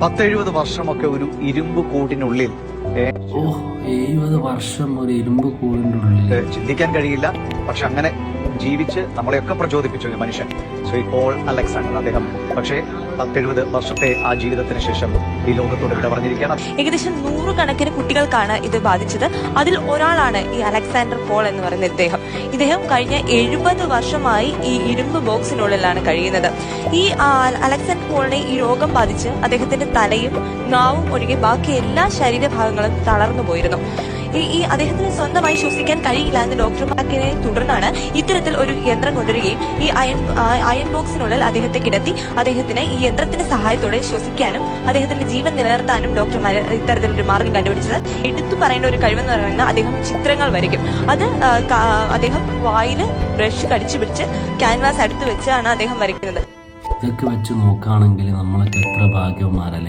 10-70 വർഷമൊക്കെ ഒരു ഇരുമ്പ് കൂടിനുള്ളിൽ 70 വർഷം ഒരു ഇരുമ്പ് കൂടിൻ്റെ ഉള്ളിൽ ചിന്തിക്കാൻ കഴിയില്ല. പക്ഷെ അങ്ങനെ ജീവിച്ച് നമ്മളെയൊക്കെ പ്രചോദിപ്പിച്ചു ഒരു മനുഷ്യൻ, ശ്രീ പോൾ അലക്സാണ്ടർ. അദ്ദേഹം പക്ഷേ 10-70 വർഷത്തെ ആ ജീവിതത്തിന് ശേഷം ഈ ലോകത്തോട് ഇവിടെ പറഞ്ഞിരിക്കുകയാണ്. ഏകദേശം 100 കണക്കിന് കുട്ടികൾക്കാണ് ഇത് ബാധിച്ചത്. അതിൽ ഒരാളാണ് ഈ അലക്സാണ്ടർ പോൾ എന്ന് പറയുന്ന ഇദ്ദേഹം കഴിഞ്ഞ 70 വർഷമായി ഈ ഇരുമ്പ് ബോക്സിനുള്ളിലാണ് കഴിയുന്നത്. ഈ അലക്സാണ്ടർ പോളിനെ ഈ രോഗം ബാധിച്ച് അദ്ദേഹത്തിന്റെ തലയും നാവും ഒഴികെ ബാക്കി എല്ലാ ശരീരഭാഗങ്ങളും തളർന്നു പോയിരുന്നു. ഈ അദ്ദേഹത്തിന് സ്വന്തമായി ശ്വസിക്കാൻ കഴിയില്ല എന്ന് ഡോക്ടർമാർക്കിനെ തുടർന്നാണ് ഇത്തരത്തിൽ ഒരു യന്ത്രം കൊണ്ടുവരികയും ഈ അയൺ ബോക്സിനുള്ളിൽ അദ്ദേഹത്തെ കിടത്തി അദ്ദേഹത്തിന് ഈ യന്ത്രത്തിന്റെ സഹായത്തോടെ ശ്വസിക്കാനും അദ്ദേഹത്തിന്റെ ജീവൻ നിലനിർത്താനും ഡോക്ടർമാർ ഇത്തരത്തിലൊരു മാർഗം കണ്ടുപിടിച്ചത്. എടുത്തു പറയേണ്ട ഒരു കഴിവെന്ന് പറയുന്നത് അദ്ദേഹം ചിത്രങ്ങൾ വരയ്ക്കും. അത് അദ്ദേഹം വായിൽ ബ്രഷ് കടിച്ചു പിടിച്ച് ക്യാൻവാസ് അടുത്ത് വെച്ചാണ് അദ്ദേഹം വരയ്ക്കുന്നത്. ഇതൊക്കെ വെച്ച് നോക്കുകയാണെങ്കിൽ നമ്മളൊക്കെ എത്ര ഭാഗ്യവന്മാരല്ലേ.